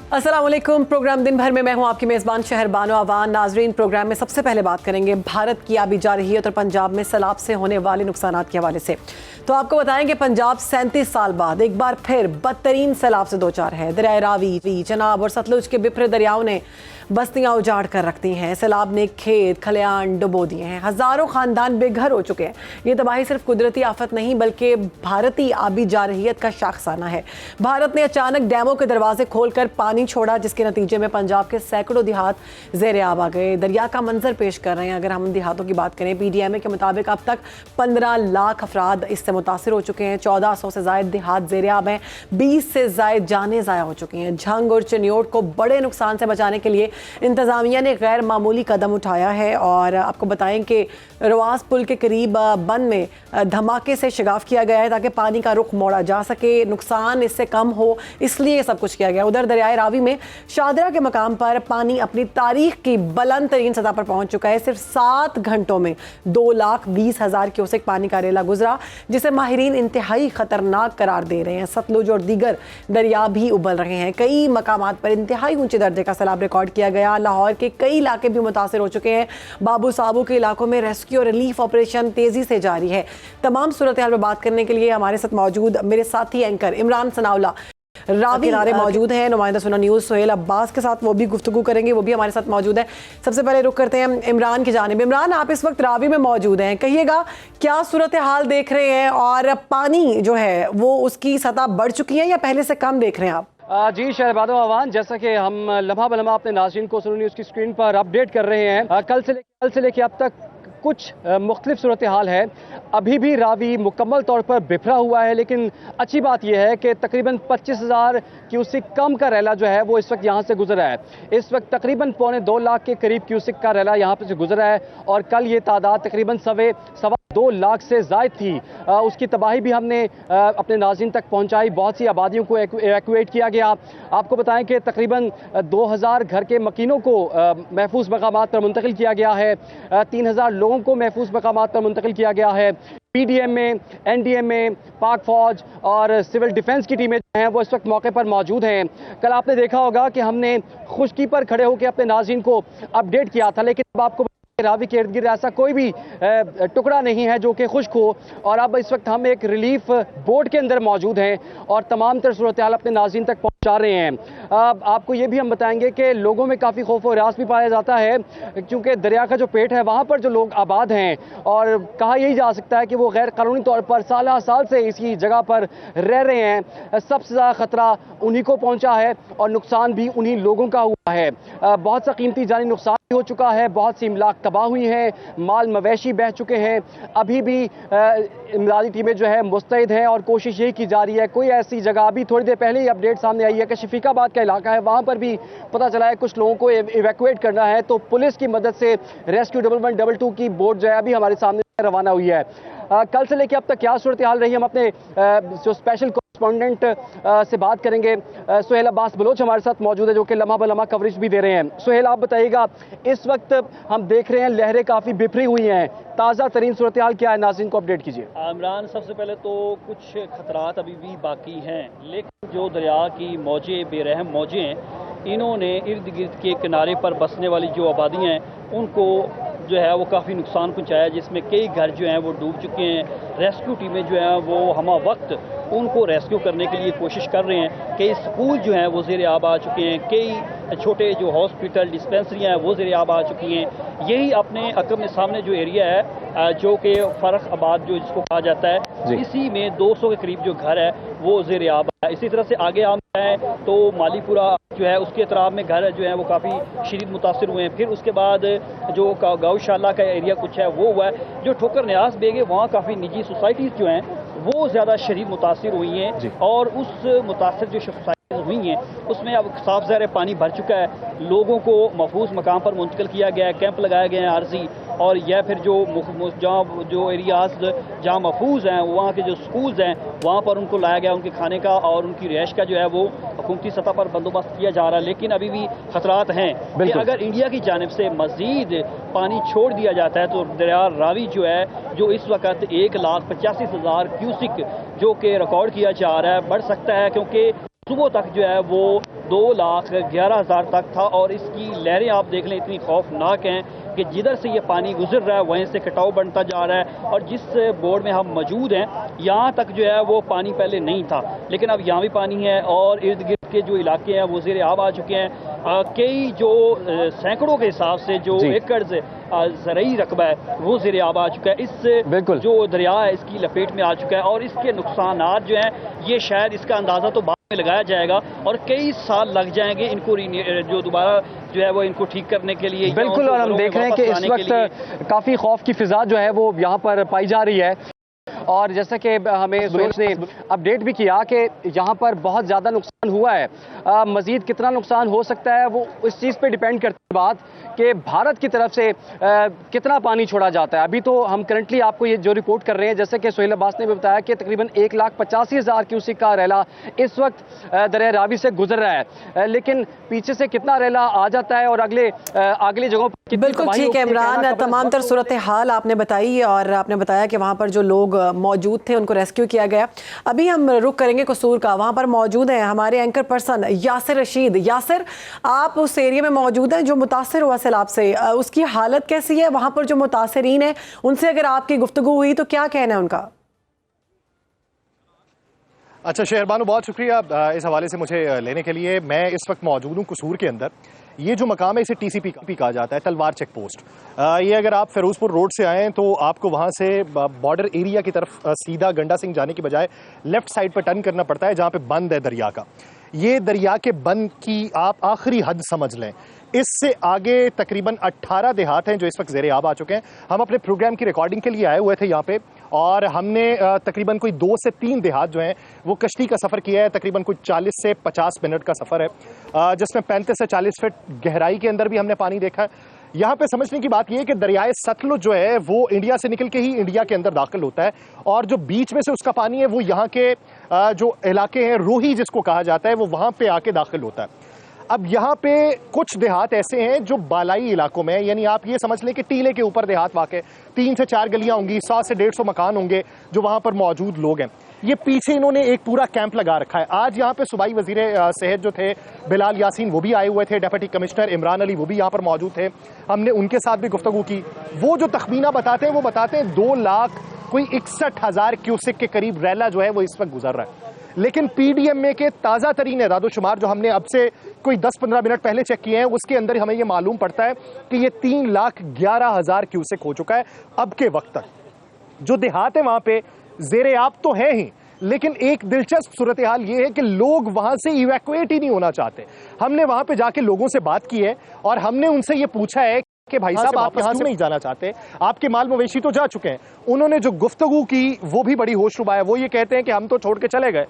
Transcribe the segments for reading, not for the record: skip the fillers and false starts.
अस्सलाम वालेकुम। प्रोग्राम दिन भर में मैं हूं आपकी मेज़बान शहर बानो आवान। नाजरीन, प्रोग्राम में सबसे पहले बात करेंगे भारत की आबी जा रही है और पंजाब में सैलाब से होने वाले नुकसानात के हवाले से। तो आपको बताएं कि पंजाब 37 साल बाद एक बार फिर बदतरीन सैलाब से दो चार है। दरिया रावी, चनाब और सतलुज के बिफरे दरियाओं ने बस्तियां उजाड़ कर रख दी हैं। सैलाब ने खेत खलियान डुबो दिए हैं। हज़ारों ख़ानदान बेघर हो चुके हैं। ये तबाही सिर्फ कुदरती आफत नहीं बल्कि भारतीय आबी जारहियत का शाखसाना है। भारत ने अचानक डैमों के दरवाजे खोलकर पानी छोड़ा, जिसके नतीजे में पंजाब के सैकड़ों देहात ज़ेर आब आ गए। दरिया का मंजर पेश कर रहे हैं। अगर हम देहातों की बात करें, PDMA के मुताबिक अब तक 15 लाख अफराद इससे मुतासर हो चुके हैं। 1400 से ज़ायद देहात ज़ेर आब हैं। 20 से ज़ायद जानें ज़ाया हो चुकी हैं। झंग और चिन्योट को बड़े नुकसान से बचाने के लिए इंतज़ामिया ने गैर मामूली कदम उठाया है। और आपको बताएं कि रवास पुल के करीब बंद में धमाके से शिगाफ किया गया है ताकि पानी का रुख मोड़ा जा सके, नुकसान इससे कम हो, इसलिए सब कुछ किया गया। उधर दरियाए रावी में शादरा के मकाम पर पानी अपनी तारीख की बुलंद तरीन सतह पर पहुंच चुका है। सिर्फ 7 घंटों में 2,20,000 क्यूसेक पानी का रेला गुजरा, जिसे माहिरीन इंतहाई खतरनाक करार दे रहे हैं। सतलुज और दीगर दरिया भी उबल रहे हैं। कई मकामात पर इंतहाई ऊंचे दर्जे का सैलाब रिकॉर्ड किया गया। लाहौर के कई इलाके भी मुतासर हो चुके हैं। बाबू साबू के इलाकों में रेस्क्यू और रिलीफ ऑपरेशन तेजी से जारी है। तमाम सूरत हाल पर बात करने के लिए हमारे साथ मौजूद मेरे साथी एंकर इमरान सनाउल्लाह रावी किनारे मौजूद हैं। नुमाइंदा सुना न्यूज़ सोहेल अब्बास के साथ वो भी गुफ्तगू करेंगे, वो भी हमारे साथ मौजूद है। सबसे पहले रुख करते हैं इमरान की जानिब। इमरान, आप इस वक्त रावी में मौजूद हैं, कहिएगा क्या सूरत हाल देख रहे हैं और पानी जो है वो उसकी सतह बढ़ चुकी है या पहले से कम देख रहे हैं आप? जी शहरबाद आवान, जैसा कि हम लम्हा बलम्हा अपने नाज़रीन को सुनो न्यूज़ की स्क्रीन पर अपडेट कर रहे हैं। कल से लेकर अब तक कुछ मुख्तलिफ सूरत हाल है। अभी भी रावी मुकम्मल तौर पर बिफरा हुआ है, लेकिन अच्छी बात यह है कि तकरीबन 25,000 क्यूसिक कम का रैला जो है वो इस वक्त यहाँ से गुजरा है। इस वक्त तकरीबन 2.25 लाख के करीब क्यूसिक का रैला यहाँ पर से गुजरा है और कल ये तादाद तकरीबन 2.25 लाख से ज़ायद थी। उसकी तबाही भी हमने अपने नाज़रीन तक पहुँचाई। बहुत सी आबादियों को एवैक्यूएट किया गया। आपको बताएं कि तकरीबन 2,000 घर के मकीनों को महफूज मकामात पर मुंतकिल किया गया है। 3,000 लोगों को महफूज मकामात पर मुंतकिल किया गया है। PDMA, NDMA, पाक फौज और सिविल डिफेंस की टीमें जो हैं वो इस वक्त मौके पर मौजूद हैं। कल आपने देखा होगा कि हमने खुश्की पर खड़े होकर अपने नाज़रीन को अपडेट किया था, लेकिन अब आपको रावी के इर्द गिर्द ऐसा कोई भी टुकड़ा नहीं है जो कि खुश्क हो। और अब इस वक्त हम एक रिलीफ बोट के अंदर मौजूद हैं और तमाम तर सूरत हाल अपने नाज़रीन तक पहुंचा रहे हैं। आपको ये भी हम बताएंगे कि लोगों में काफ़ी खौफ और हरास भी पाया जाता है, क्योंकि दरिया का जो पेट है वहाँ पर जो लोग आबाद हैं, और कहा यही जा सकता है कि वो गैर कानूनी तौर पर साल से इसी जगह पर रह रहे हैं। सबसे ज़्यादा ख़तरा उन्हीं को पहुँचा है और नुकसान भी उन्हीं लोगों का हुआ है। बहुत सा कीमती जानी नुकसान हो चुका है, बहुत सी इमलाक तबाह हुई हैं, माल मवेशी बह चुके हैं। अभी भी इमदादी टीमें जो है मुस्तैद हैं और कोशिश यही की जा रही है। कोई ऐसी जगह, अभी थोड़ी देर पहले ही अपडेट सामने आई है कि शफीकाबाद का इलाका है, वहाँ पर भी पता चला है कुछ लोगों को इवैक्यूएट करना है, तो पुलिस की मदद से रेस्क्यू 1122 की बोट जो है अभी हमारे सामने रवाना हुई है। कल से लेकर अब तक क्या सूरत हाल रही, हम अपने जो स्पेशल कॉरेस्पॉन्डेंट से बात करेंगे। सोहेल अब्बास बलोच हमारे साथ मौजूद है, जो कि लम्हा बलम्हा कवरेज भी दे रहे हैं। सोहेल, आप बताइएगा, इस वक्त हम देख रहे हैं लहरें काफ़ी बिफरी हुई हैं, ताज़ा तरीन सूरत हाल क्या है, नाज़रीन को अपडेट कीजिए। इमरान, सबसे पहले तो कुछ खतरात अभी भी बाकी हैं, लेकिन जो दरिया की मौजें, बेरहम मौजें हैं, इन्होंने इर्द गिर्द के किनारे पर बसने वाली जो आबादियाँ हैं उनको जो है वो काफ़ी नुकसान पहुँचाया, जिसमें कई घर जो हैं वो डूब चुके हैं। रेस्क्यू टीमें जो हैं वो हमा वक्त उनको रेस्क्यू करने के लिए कोशिश कर रहे हैं। कई स्कूल जो हैं वो ज़ेर आब आ चुके हैं, कई छोटे जो हॉस्पिटल डिस्पेंसरियाँ हैं वो ज़ेर आब आ चुकी हैं। यही अपने अकम सामने जो एरिया है जो कि फ़र्ख आबाद जो जिसको कहा जाता है, इसी में 200 के करीब जो घर है वो ज़ेर आब है। इसी तरह से आगे हम हैं तो मालीपुरा जो है उसके अतराफ में घर जो है वो काफ़ी शदीद मुतासर हुए हैं। फिर उसके बाद जो गौशाला का एरिया कुछ है वो हुआ है। जो ठोकर न्यास बेग है वहाँ काफ़ी निजी सोसाइटीज़ जो हैं वो ज़्यादा शदीद मुतासर हुई हैं, और उस मुतासर जो सोसाइटी हुई हैं उसमें अब साफ ज़ाहिर पानी भर चुका है। लोगों को महफूज मकाम पर मुंतकिल किया गया है, कैंप लगाए गए हैं आर्जी, और यह फिर जहाँ जो एरियाज जहाँ महफूज हैं वहाँ के जो स्कूल्स हैं वहाँ पर उनको लाया गया, उनके खाने का और उनकी रिहाइश का जो है वो हुकूमती सतह पर बंदोबस्त किया जा रहा है। लेकिन अभी भी खतरात हैं कि अगर इंडिया की जानिब से मज़ीद पानी छोड़ दिया जाता है तो दरिया रावी जो है, जो इस वक्त 1,85,000 क्यूसिक जो कि रिकॉर्ड किया जा रहा है, बढ़ सकता है, क्योंकि सुबह तक जो है वो 2,11,000 तक था और इसकी लहरें आप देख लें इतनी खौफनाक हैं कि जिधर से ये पानी गुजर रहा है वहीं से कटाव बनता जा रहा है। और जिस बोर्ड में हम मौजूद हैं यहाँ तक जो है वो पानी पहले नहीं था, लेकिन अब यहाँ भी पानी है और इर्द गिर्द के जो इलाके हैं वो ज़ेर आब आ चुके हैं। कई जो सैकड़ों के हिसाब से जो एकड़ ज़रई रकबा है वो ज़ेर आब आ चुका है। इस जो दरिया है इसकी लपेट में आ चुका है और इसके नुकसानात जो हैं ये शायद इसका अंदाज़ा तो में लगाया जाएगा और कई साल लग जाएंगे इनको जो दोबारा जो है वो इनको ठीक करने के लिए। बिल्कुल, और हम देख रहे हैं कि इस वक्त काफी खौफ की फिजा जो है वो यहाँ पर पाई जा रही है। और जैसा कि हमें सुरेश ने अपडेट भी किया कि यहाँ पर बहुत ज़्यादा नुकसान हुआ है। मज़ीद कितना नुकसान हो सकता है वो इस चीज़ पे डिपेंड करती है बात कि भारत की तरफ से कितना पानी छोड़ा जाता है। अभी तो हम करंटली आपको ये जो रिपोर्ट कर रहे हैं, जैसे कि सोहेल अब्बास ने भी बताया कि तकरीबन 1,85,000 क्यूसेक का रैला इस वक्त दरिया रावी से गुजर रहा है, लेकिन पीछे से कितना रैला आ जाता है और अगली जगहों पर। बिल्कुल ठीक है इमरान, तमाम तर सूरत हाल आपने बताई और आपने बताया कि वहाँ पर जो लोग मौजूद थे उनको रेस्क्यू किया गया। अभी हम रुक करेंगे कसूर का, वहाँ पर मौजूद हैं हमारे एंकर पर्सन यासिर रशीद। यासिर, आप उस एरिया में मौजूद हैं जो मुतासर हुआ सैलाब से, उसकी हालत कैसी है? वहाँ पर जो मुतासरीन हैं उनसे अगर आपकी गुफ्तगू हुई तो क्या कहना है उनका? अच्छा शहरबानो, बहुत शुक्रिया इस हवाले से मुझे लेने के लिए। मैं इस वक्त मौजूद हूँ कसूर के अंदर। ये जो मकाम है इसे TCP कहा जाता है, तलवार चेक पोस्ट। ये अगर आप फिरोजपुर रोड से आएँ तो आपको वहाँ से बॉर्डर एरिया की तरफ सीधा गंडा सिंह जाने की बजाय लेफ्ट साइड पर टर्न करना पड़ता है, जहाँ पे बंद है दरिया का। ये दरिया के बंद की आप आखिरी हद समझ लें। इससे आगे तकरीबन 18 देहात हैं जो इस वक्त ज़ेरे आब आ चुके हैं। हम अपने प्रोग्राम की रिकॉर्डिंग के लिए आए हुए थे यहाँ पे और हमने तकरीबन कोई 2 से 3 देहात जो हैं वो कश्ती का सफ़र किया है। तकरीबन कोई 40 से 50 मिनट का सफ़र है, जिसमें 35 से 40 फीट गहराई के अंदर भी हमने पानी देखा है। यहाँ पे समझने की बात यह है कि दरियाए सतलुज जो है वो इंडिया से निकल के ही इंडिया के अंदर दाखिल होता है और जो बीच में से उसका पानी है वो यहाँ के जो इलाके हैं, रोही जिसको कहा जाता है, वो वहाँ पे आके दाखिल होता है। अब यहाँ पे कुछ देहात ऐसे हैं जो बालाई इलाकों में, यानी आप ये समझ लें कि टीले के ऊपर देहात वाक़, 3 से 4 गलियां होंगी, 100 से 150 मकान होंगे जो वहाँ पर मौजूद लोग हैं। ये पीछे इन्होंने एक पूरा कैंप लगा रखा है। आज यहाँ पे सूबाई वजीर सेहत जो थे बिलाल यासीन वो भी आए हुए थे, डिप्टी कमिश्नर इमरान अली वो भी यहाँ पर मौजूद थे। हमने उनके साथ भी गुफ्तगू की। वो जो तखमीना बताते हैं वो बताते हैं 2,61,000 क्यूसेक के करीब रैला जो है वो इस वक्त गुजर रहा है। लेकिन PDMA के ताज़ा तरीन एदादोशुमार जो हमने अब से कोई 10-15 मिनट पहले चेक किए हैं उसके अंदर हमें ये मालूम पड़ता है कि ये 3,11,000 क्यूसेक हो चुका है अब के वक्त तक। जो देहात है वहाँ पे ज़ेरे आब तो है ही, लेकिन एक दिलचस्प सूरत हाल ये है कि लोग वहाँ से इवैक्यूएट ही नहीं होना चाहते। हमने वहाँ पे जाके लोगों से बात की है और हमने उनसे ये पूछा है कि भाई साहब आप यहाँ से नहीं जाना चाहते, आपके माल मवेशी तो जा चुके हैं। उन्होंने जो गुफ्तगू की वो भी बड़ी होशरुबा है। वो ये कहते हैं कि हम तो छोड़ के चले गए,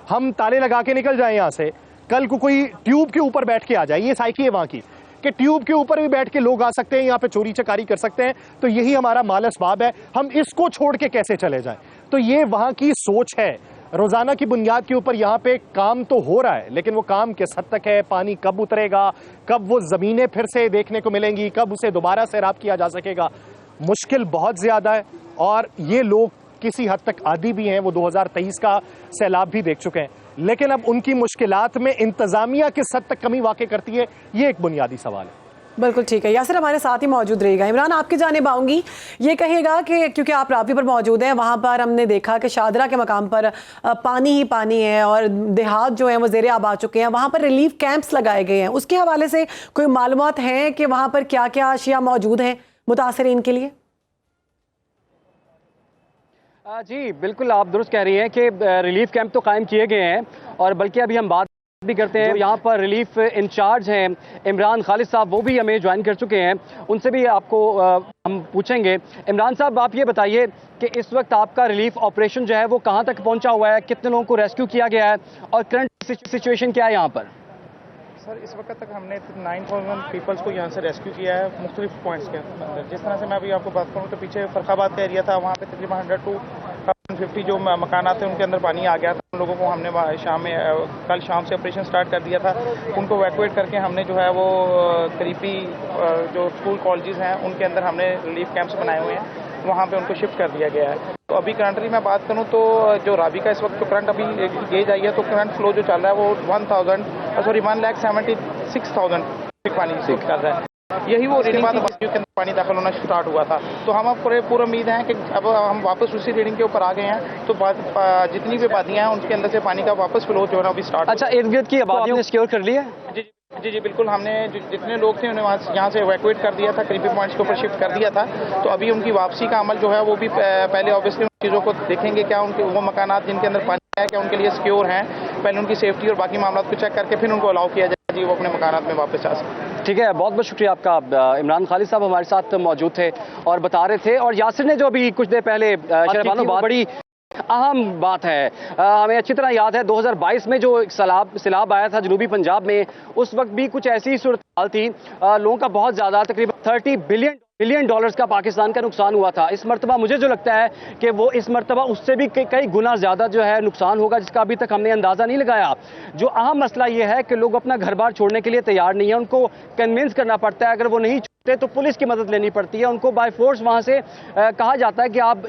हम ताले लगा के निकल जाए यहाँ से, कल को कोई ट्यूब के ऊपर बैठ के आ जाए। ये साइकी है वहाँ की कि ट्यूब के ऊपर भी बैठ के लोग आ सकते हैं, यहाँ पे चोरी चकारी कर सकते हैं, तो यही हमारा माल असबाब है, हम इसको छोड़ के कैसे चले जाएं। तो ये वहाँ की सोच है। रोजाना की बुनियाद के ऊपर यहाँ पे काम तो हो रहा है, लेकिन वो काम किस हद तक है, पानी कब उतरेगा, कब वो जमीनें फिर से देखने को मिलेंगी, कब उसे दोबारा सैराब किया जा सकेगा, मुश्किल बहुत ज्यादा है। और ये लोग किसी हद तक आदी भी हैं, वो 2023 का सैलाब भी देख चुके हैं, लेकिन अब उनकी मुश्किलात में इंतजामिया किस हद तक कमी वाक़ई करती है, ये एक बुनियादी सवाल है। बिल्कुल ठीक है, यासिर हमारे साथ ही मौजूद रहेगा। इमरान, आपकी जानिब आऊँगी, ये कहेगा कि क्योंकि आप रावी पर मौजूद हैं, वहाँ पर हमने देखा कि शादरा के मकाम पर पानी ही पानी है और देहात जो हैं वो ज़ेरे आब आ चुके हैं, वहाँ पर रिलीफ कैंप्स लगाए गए हैं। उसके हवाले से कोई मालूमात हैं कि वहाँ पर क्या क्या अशिया मौजूद हैं मुतासरीन के लिए? जी बिल्कुल, आप दुरुस्त कह रही हैं कि रिलीफ कैंप तो कायम किए गए हैं और बल्कि अभी हम बात भी करते हैं। यहाँ पर रिलीफ इंचार्ज हैं इमरान खालिद साहब, वो भी हमें ज्वाइन कर चुके हैं, उनसे भी आपको हम पूछेंगे। इमरान साहब, आप ये बताइए कि इस वक्त आपका रिलीफ ऑपरेशन जो है वो कहाँ तक पहुँचा हुआ है, कितने लोगों को रेस्क्यू किया गया है और करंट सिचुएशन क्या है यहाँ पर? सर, इस वक्त तक हमने 9,000 पीपल्स को यहाँ से रेस्क्यू किया है मुख्तलिफ पॉइंट्स के अंदर। जिस तरह से मैं अभी आपको बात करूँ तो पीछे फरखाबाद का एरिया था, वहाँ पे तकरीबन 100 to 150 जो मकानात थे उनके अंदर पानी आ गया था। उन लोगों को हमने कल शाम से ऑपरेशन स्टार्ट कर दिया था। उनको इवैक्यूएट करके हमने जो है वो करीबी जो स्कूल कॉलेजेस हैं उनके अंदर हमने रिलीफ कैंप्स बनाए हुए हैं। वहाँ पे उनको शिफ्ट कर दिया गया है। तो अभी करंटली मैं बात करूँ तो जो रावी का इस वक्त जो करंट अभी गेज आई है तो करंट फ्लो जो चल रहा है वो 1,76,000 पानी शिफ्ट कर रहा है। यही वो रीडिंग बात के अंदर पानी दाखिल होना स्टार्ट हुआ था। तो हम अब पूरे उम्मीद है कि अब हम वापस उसी रीडिंग के ऊपर आ गए हैं। तो जितनी भी वादियाँ हैं उनके अंदर से पानी का वापस फ्लो जो है अभी स्टार्ट। अच्छा, इर्द गिर्द की आबादियों ने सिक्योर कर लिया? जी बिल्कुल, हमने जितने लोग थे उन्हें यहाँ से इवैक्यूएट कर दिया था, करीबी पॉइंट्स के ऊपर शिफ्ट कर दिया था। तो अभी उनकी वापसी का अमल जो है वो भी पहले ऑब्वियसली उन चीज़ों को देखेंगे, क्या उनके वो मकानात जिनके अंदर पानी है क्या उनके लिए सिक्योर हैं, पहले उनकी सेफ्टी और बाकी मामला को चेक करके फिर उनको अलाउ किया जाए जी वो अपने मकानात में वापस आ सकें। ठीक है, बहुत बहुत शुक्रिया आपका। इमरान खालिद साहब हमारे साथ मौजूद थे और बता रहे थे, और यासिर ने जो अभी कुछ देर पहले बड़ी अहम बात है। हमें अच्छी तरह याद है 2022 में जो सैलाब आया था जनूबी पंजाब में, उस वक्त भी कुछ ऐसी सूरत हाल थी। लोगों का बहुत ज़्यादा तकरीबन 30 बिलियन डॉलर्स का पाकिस्तान का नुकसान हुआ था। इस मरतबा मुझे जो लगता है कि वो इस मरतबा उससे भी कई गुना ज़्यादा जो है नुकसान होगा, जिसका अभी तक हमने अंदाज़ा नहीं लगाया। जो अहम मसला ये है कि लोग अपना घर बार छोड़ने के लिए तैयार नहीं है, उनको कन्विंस करना पड़ता है। अगर वो नहीं तो पुलिस की मदद लेनी पड़ती है, उनको बाय फोर्स वहां से कहा जाता है कि आप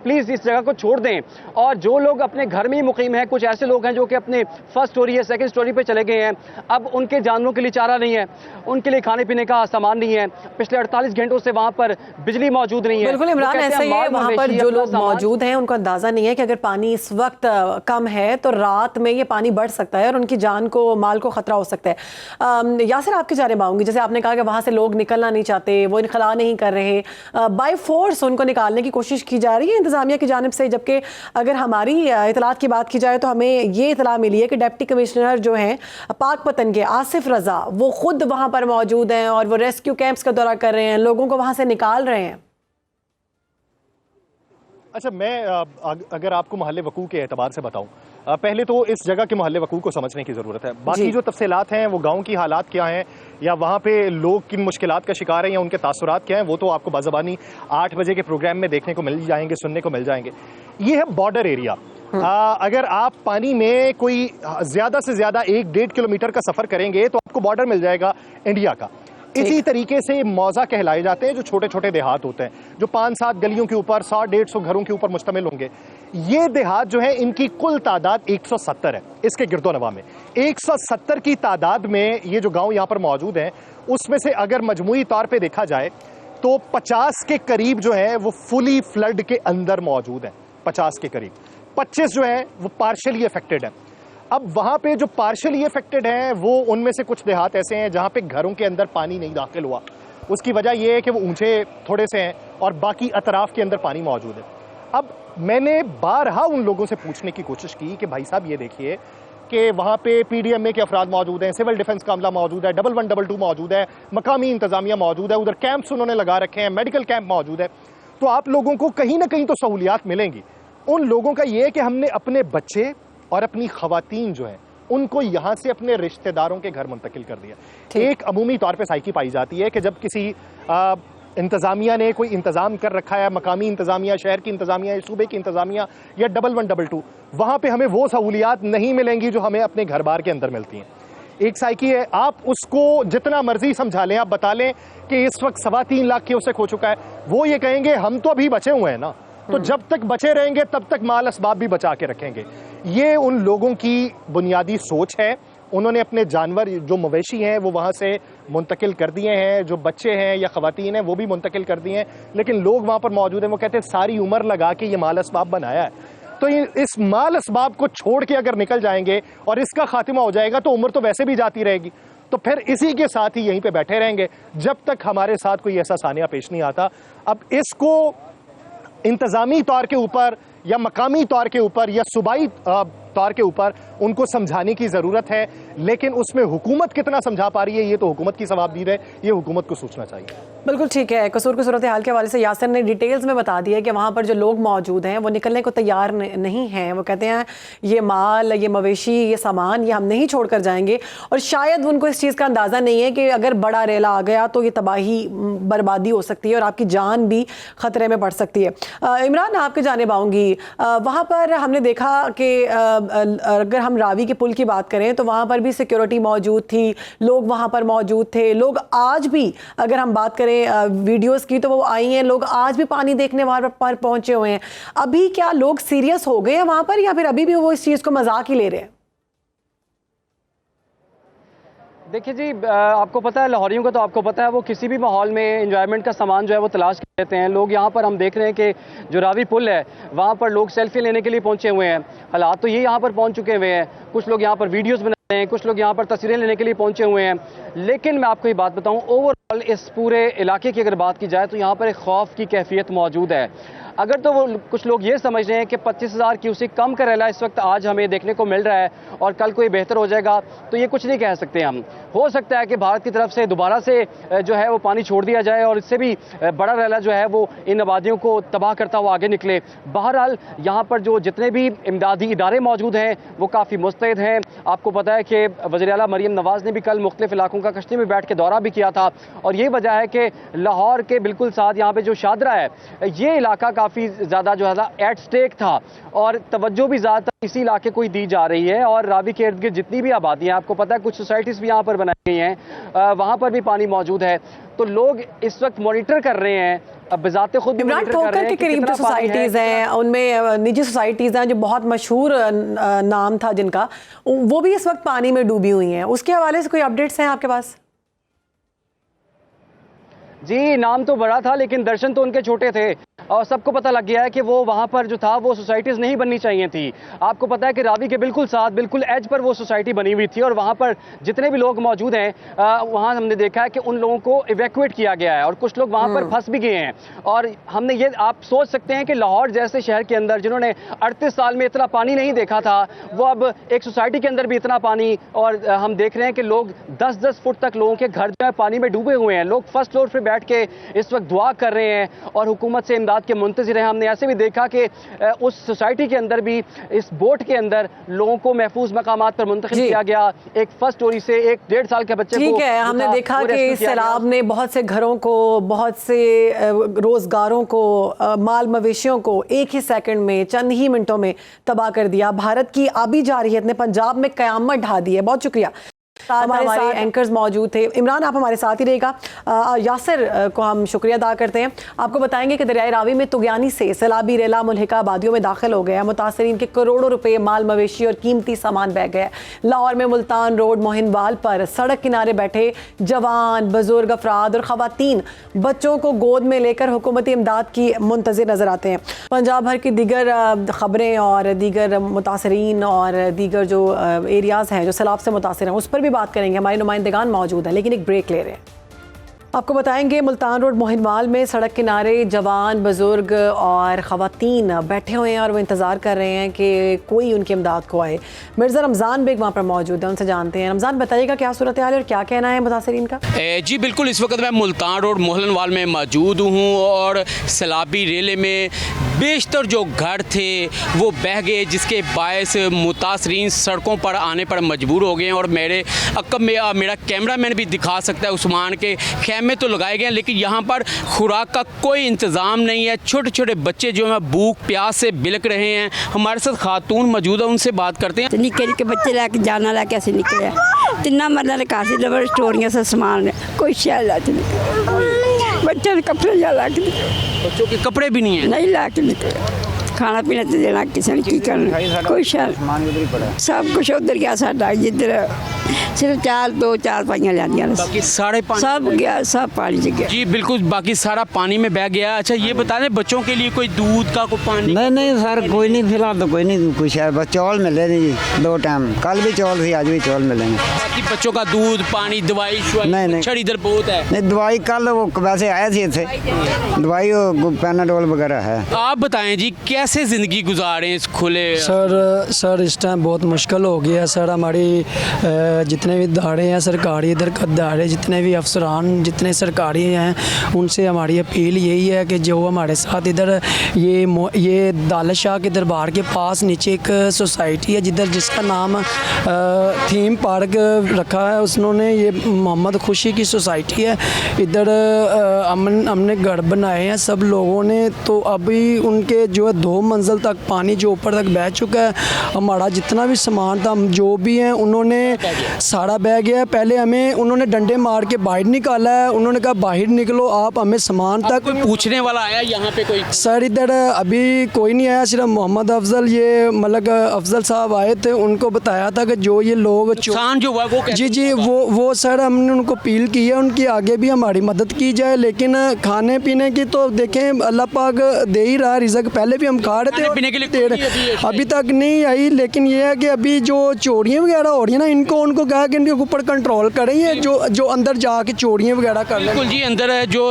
प्लीज इस जगह को छोड़ दें। और जो लोग अपने घर में ही मुकीम हैं, कुछ ऐसे लोग हैं जो कि अपने फर्स्ट स्टोरी या सेकंड स्टोरी पे चले गए हैं, अब उनके जानवरों के लिए चारा नहीं है, उनके लिए खाने पीने का सामान नहीं है, पिछले 48 घंटों से वहां पर बिजली मौजूद नहीं है। बिल्कुल इमरान, ऐसा ही है। वहां पर जो लोग मौजूद हैं उनको अंदाजा नहीं है कि अगर पानी इस वक्त कम है तो रात में ये पानी बढ़ सकता है और उनकी जान को, माल को खतरा हो सकता है। यासिर, आपकी जानिब आऊंगी। जैसे आपने कहा कि वहां से लोग निकलना नहीं चाहते, वो इनखला नहीं कर रहे, बाय फोर्स उनको निकालने की कोशिश की जा रही है इंतजामिया की जानिब से। जबकि अगर हमारी इतलात की बात की जाए तो हमें ये इतला मिली है कि डिप्टी कमिश्नर जो हैं पाकपतन के आसिफ रजा, वो खुद वहां पर मौजूद हैं और वो रेस्क्यू कैंप्स का दौरा कर रहे हैं, लोगों को वहां से निकाल रहे हैं। अच्छा, मैं अगर आपको महल्ले वकू के एतबार से बताऊं, पहले तो इस जगह के महल्ले वकू को समझने की ज़रूरत है। बाकी जो तफसीलात हैं वो गांव की हालात क्या हैं या वहाँ पे लोग किन मुश्किलात का शिकार हैं या उनके तासुरात क्या हैं, वो तो आपको बाज़बानी 8 बजे के प्रोग्राम में देखने को मिल जाएंगे, सुनने को मिल जाएंगे। ये है बॉर्डर एरिया। अगर आप पानी में कोई ज़्यादा से ज़्यादा 1-1.5 किलोमीटर का सफ़र करेंगे तो आपको बॉर्डर मिल जाएगा इंडिया का। इसी तरीके से मौजा कहलाए जाते हैं जो छोटे छोटे देहात होते हैं, जो 5-7 गलियों के ऊपर 100-150 घरों के ऊपर मुश्तमिल होंगे। ये देहात जो है इनकी कुल तादाद 170 है इसके गिरदोनवा में। 170 की तादाद में ये जो गांव यहाँ पर मौजूद हैं, उसमें से अगर मजमूई तौर पे देखा जाए तो 50 के करीब जो है वो फुली फ्लड के अंदर मौजूद हैं। 50 के करीब 25 जो है वो पार्शियली अफेक्टेड है। अब वहां पे जो पार्शियली अफेक्टेड हैं वो उनमें से कुछ देहात ऐसे हैं जहां पे घरों के अंदर पानी नहीं दाखिल हुआ। उसकी वजह यह है कि वो ऊंचे थोड़े से हैं और बाकी अतराफ के अंदर पानी मौजूद है। अब मैंने बारहा उन लोगों से पूछने की कोशिश की कि भाई साहब ये देखिए कि वहाँ पे PDMA के अफराद मौजूद हैं, सिविल डिफेंस का अमला मौजूद है, 1122 मौजूद है, मकामी इंतजामिया मौजूद है, उधर कैंप्स उन्होंने लगा रखे हैं, मेडिकल कैंप मौजूद है, तो आप लोगों को कहीं ना कहीं तो सहूलियात मिलेंगी। उन लोगों का ये है कि हमने अपने बच्चे और अपनी खवातीन जो हैं उनको यहाँ से अपने रिश्तेदारों के घर मुंतकिल कर दिया। एक अमूमी तौर पे साइकी पाई जाती है कि जब किसी इंतज़ामिया ने कोई इंतज़ाम कर रखा है, मकामी इंतज़ामिया, शहर की इंतज़ामिया, सूबे की इंतज़ामिया या 1122, वहाँ पे हमें वो सहूलियात नहीं मिलेंगी जो हमें अपने घर बार के अंदर मिलती हैं। एक साइकी है, आप उसको जितना मर्जी समझा लें, आप बता लें कि इस वक्त 3.25 लाख की उसे खो चुका है, वो ये कहेंगे हम तो अभी बचे हुए हैं ना, तो जब तक बचे रहेंगे तब तक माल असबाब भी बचा के रखेंगे। ये उन लोगों की बुनियादी सोच है। उन्होंने अपने जानवर जो मवेशी हैं वो वहाँ से मुंतकिल कर दिए हैं, जो बच्चे हैं या ख़वातीन हैं वो भी मुंतकिल कर दिए हैं, लेकिन लोग वहाँ पर मौजूद हैं। वो कहते हैं सारी उम्र लगा के ये माल असबाब बनाया है, तो इस माल असबाब को छोड़ के अगर निकल जाएंगे और इसका खात्मा हो जाएगा तो उम्र तो वैसे भी जाती रहेगी, तो फिर इसी के साथ ही यहीं पे बैठे रहेंगे जब तक हमारे साथ कोई ऐसा सानिया पेश नहीं आता। अब इसको इंतजामी तौर के ऊपर या मकामी तौर के ऊपर या सूबाई तौर के ऊपर उनको समझाने की ज़रूरत है, लेकिन उसमें हुकूमत कितना समझा पा रही है ये तो हुकूमत की सवाबदीद है, ये हुकूमत को सोचना चाहिए। बिल्कुल ठीक है। कसूर की सूरत हाल के हवाले से यासिर ने डिटेल्स में बता दिया कि वहाँ पर जो लोग मौजूद हैं वो निकलने को तैयार नहीं हैं। वो कहते हैं ये माल, ये मवेशी, ये सामान ये हम नहीं छोड़ कर जाएंगे, और शायद उनको इस चीज़ का अंदाज़ा नहीं है कि अगर बड़ा रेला आ गया तो ये तबाही बर्बादी हो सकती है और आपकी जान भी ख़तरे में पड़ सकती है। इमरान, आपके जानिब आऊँगी। वहाँ पर हमने देखा कि अगर हम रावी के पुल की बात करें तो वहाँ पर भी सिक्योरिटी मौजूद थी, लोग वहाँ पर मौजूद थे। लोग आज भी, अगर हम बात करें वीडियोस की, तो वो आई हैं, लोग आज भी पानी देखने वहाँ पर पहुँचे हुए हैं। अभी क्या लोग सीरियस हो गए हैं वहाँ पर, या फिर अभी भी वो इस चीज़ को मजाक ही ले रहे हैं? देखिए जी, आपको पता है लाहौरियों का, तो आपको पता है वो किसी भी माहौल में एंजॉयमेंट का सामान जो है वो तलाश कर लेते हैं। लोग यहाँ पर हम देख रहे हैं कि जो रावी पुल है वहाँ पर लोग सेल्फी लेने के लिए पहुँचे हुए हैं। हालात तो ये यहाँ पर पहुँच चुके हुए हैं, कुछ लोग यहाँ पर वीडियोस बना रहे हैं, कुछ लोग यहाँ पर तस्वीरें लेने के लिए पहुँचे हुए हैं। लेकिन मैं आपको ये बात बताऊँ, ओवरऑल इस पूरे इलाके की अगर बात की जाए तो यहाँ पर एक खौफ की कैफियत मौजूद है। अगर तो वो कुछ लोग ये समझ रहे हैं कि 25,000 क्यूसेक कम का रेला इस वक्त आज हमें देखने को मिल रहा है और कल को ये बेहतर हो जाएगा, तो ये कुछ नहीं कह सकते हम। हो सकता है कि भारत की तरफ से दोबारा से जो है वो पानी छोड़ दिया जाए और इससे भी बड़ा रेला जो है वो इन आबादियों को तबाह करता हुआ आगे निकले। बहरहाल यहाँ पर जो जितने भी इमदादी इदारे मौजूद हैं वो काफ़ी मुस्तैद हैं। आपको पता है कि वज़ीर आला मरीम नवाज़ ने भी कल मुख्तलिफ इलाकों का कश्ती में बैठ के दौरा भी किया था, और ये वजह है कि लाहौर के बिल्कुल साथ यहाँ पर जो शादरा है, ये इलाका काफ़ी ज़्यादा जो है एट स्टेक था और तवज्जो भी ज़्यादा इसी इलाके को ही दी जा रही है। और रावी के इर्द गिर्द जितनी भी आबादी है, आपको पता है कुछ सोसाइटीज़ भी यहाँ पर बनाई गई हैं, वहाँ पर भी पानी मौजूद है। तो लोग इस वक्त मॉनिटर कर रहे हैं, अब बिजाते खुद इमरान ठोकर के करीब जो सोसाइटीज़ हैं उनमें निजी सोसाइटीज़ हैं जो बहुत मशहूर नाम था जिनका, वो भी इस वक्त पानी में डूबी हुई हैं। उसके हवाले से कोई अपडेट्स हैं आपके पास? जी, नाम तो बड़ा था लेकिन दर्शन तो उनके छोटे थे, और सबको पता लग गया है कि वो वहाँ पर जो था वो सोसाइटीज़ नहीं बननी चाहिए थी। आपको पता है कि रावी के बिल्कुल साथ, बिल्कुल एज पर वो सोसाइटी बनी हुई थी, और वहाँ पर जितने भी लोग मौजूद हैं वहाँ हमने देखा है कि उन लोगों को इवैक्यूएट किया गया है, और कुछ लोग वहाँ पर फंस भी गए हैं। और हमने ये, आप सोच सकते हैं कि लाहौर जैसे शहर के अंदर जिन्होंने 38 साल में इतना पानी नहीं देखा था, वो अब एक सोसाइटी के अंदर भी इतना पानी, और हम देख रहे हैं कि लोग 10-10 फुट तक लोगों के घर जो है पानी में डूबे हुए हैं। लोग फर्स्ट फ्लोर पर बैठ के इस वक्त दुआ कर रहे हैं और हुकूमत से इमदाद के मुंतज़िर हैं। हमने ऐसे भी देखा कि उस सोसाइटी के अंदर भी इस बोट के अंदर लोगों को महफूज मकामात पर मुंतकिल किया गया। एक फर्स्ट स्टोरी से एक 1.5 साल के बच्चे को, ठीक है, हमने देखा कि सैलाब ने बहुत से घरों को, बहुत से रोजगारों को, माल मवेशियों को एक ही सेकंड में, चंद ही मिनटों में तबाह कर दिया। भारत की आबी जारहियत ने पंजाब में कयामत ढा दी है। बहुत शुक्रिया। हमारे एंकर्स मौजूद थे। इमरान, आप हमारे साथ ही रहेगा। यासिर को हम शुक्रिया अदा करते हैं। आपको बताएंगे कि दरियाए रावी में तुगयानी से सैलाबी रेला मुल्हिका आबादियों में दाखिल हो गया। मुतासरीन के करोड़ों रुपए, माल मवेशी और कीमती सामान बह गए। लाहौर में मुल्तान रोड मोहिनवाल पर सड़क किनारे बैठे जवान, बुजुर्ग अफराद और खवातीन बच्चों को गोद में लेकर हुकूमती इमदाद की मुंतज़िर नजर आते हैं। पंजाब भर की दीगर खबरें और दीगर मुतासरीन और दीगर जो एरियाज़ हैं जो सैलाब से मुतासर हैं उस पर भी बात करेंगे। हमारे नुमाइंदगान मौजूद हैं, लेकिन एक ब्रेक ले रहे हैं। आपको बताएंगे मुल्तान रोड मोहिनवाल में सड़क किनारे जवान, बुजुर्ग और ख़वातीन बैठे हुए हैं और वो इंतज़ार कर रहे हैं कि कोई उनकी इमदाद को आए। मिर्ज़ा रमज़ान बेग वहाँ पर मौजूद है, उनसे जानते हैं। रमज़ान, बताइएगा क्या सूरत हाल है और क्या कहना है मुतासरीन का? जी बिल्कुल, इस वक्त मैं मुल्तान रोड मोहिनवाल में मौजूद हूँ और सैलाबी रेले में बेशतर जो घर थे वो बह गए, जिसके बायस मुतासरीन सड़कों पर आने पर मजबूर हो गए हैं। और मेरा कैमरामैन भी दिखा सकता है, उस्मान के खेमे तो लगाए गए हैं लेकिन यहाँ पर खुराक का कोई इंतज़ाम नहीं है। छोटे छोटे बच्चे जो हैं भूख प्यास से बिलक रहे हैं। हमारे साथ खातून मौजूद है, उनसे बात करते हैं। निक्के निक्के बच्चे लैके जाना लैके ऐसे निकले तिना मरना घर से डबल स्टोरियां से समान कोई शैल लाके निकले, बच्चों के कपड़े जा लाके बच्चों के कपड़े भी नहीं है, नहीं लाके निकले। खाना पीना तो देना किसी ने की करना, कोई शैल सब कुछ उधर गया साडा, जिधर सिर्फ 4 पाइयां लिया, बाकी साढ़े सब गया, सब पानी से गया। जी बिल्कुल, बाकी सारा पानी में बह गया। अच्छा ये बता दें, बच्चों के लिए कोई दूध का कोई पानी? नहीं सर, कोई नहीं, फिलहाल तो कोई नहीं कुछ है, बस चौल मिले नहीं जी 2 टाइम, कल भी चौल थी, आज भी चौल मिलेंगे। बाकी बच्चों का दूध पानी दवाई नहीं मच्छर इधर बहुत है। नहीं दवाई कल वो वैसे आए थे इतने, दवाई पैनाडोल वगैरह है। आप बताएं जी, कैसे ज़िंदगी गुजारें इस खुले? सर इस टाइम बहुत मुश्किल हो गया है सर। हमारी जितने भी दाड़े हैं सरकारी, इधर दाड़े जितने भी अफसरान जितने सरकारी हैं उनसे हमारी अपील यही है कि जो हमारे साथ इधर ये दालत शाह के दरबार के पास नीचे एक सोसाइटी है जिधर जिसका नाम थीम पार्क रखा है उन्होंने, ये मोहम्मद खुशी की सोसाइटी है। इधर हमने घर बनाए हैं सब लोगों ने, तो अभी उनके जो है 2 2 मंजिल तक पानी जो ऊपर तक बह चुका है। हमारा जितना भी सामान था, हम जो भी हैं, उन्होंने सारा बह गया है। पहले हमें उन्होंने डंडे मार के बाहर निकाला है, उन्होंने कहा बाहर निकलो आप, हमें सामान तक। कोई पूछने वाला आया यहाँ पे कोई? सर इधर अभी कोई नहीं आया, सिर्फ मोहम्मद अफजल, ये मतलब अफजल साहब आए थे, उनको बताया था कि जो ये लोग नुकसान जो हुआ वो जी जी वो सर हमने उनको अपील की है, उनकी आगे भी हमारी मदद की जाए। लेकिन खाने पीने की तो देखें अल्लाह पाक दे ही रहा रिज़्क, पहले भी हम खा रहे थे, पीने के लिए अभी तक नहीं आई। लेकिन ये है कि अभी जो चोरियाँ वगैरह हो रही है ना, उनको कहा कि इनके ऊपर कंट्रोल करें, ये जो अंदर जाके चोरियाँ वगैरह कर लें। बिल्कुल जी, अंदर जो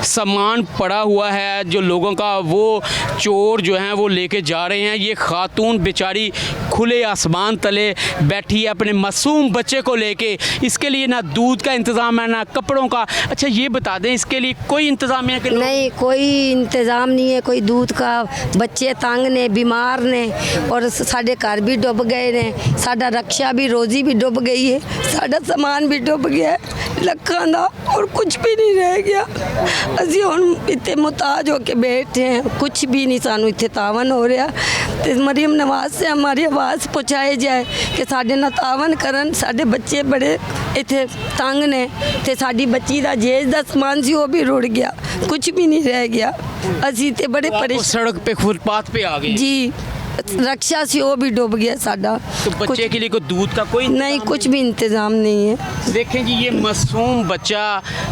सामान पड़ा हुआ है जो लोगों का, वो चोर जो हैं वो लेके जा रहे हैं। ये खातून बेचारी खुले आसमान तले बैठी है अपने मासूम बच्चे को लेके, इसके लिए ना दूध का इंतज़ाम है ना कपड़ों का। अच्छा ये बता दें, इसके लिए कोई इंतज़ाम है कि नहीं, कोई इंतज़ाम नहीं है, कोई दूध का। बच्चे तंग ने, बीमार ने, और साढ़े घर भी डुब गए ने, साढ़ा रक्षा भी, रोजी भी डुब गई है, साढ़ा सामान भी डुब गया लखा दा, और कुछ भी नहीं रह गया। असी हुण इत्थे मुताज होके बैठे हैं, कुछ भी नहीं सानू इत्थे तावन हो रहा। ते मरियम नवाज से हमारी आवाज़ पहुँचाई जाए कि साढ़े नाल तावन करन, साढ़े बच्चे बड़े इत्थे तंग ने, ते साड़ी बच्ची दा जेज दा समान सी वो भी रुड़ गया, कुछ भी नहीं रह गया। असी ते बड़े परेशान, सड़क पे फुटपाथ पे आ गए जी, रक्षा से वो भी डूब गया साड़ा। तो बच्चे के लिए कोई दूध का कोई नहीं, कुछ भी इंतज़ाम नहीं है। देखें जी, ये मासूम बच्चा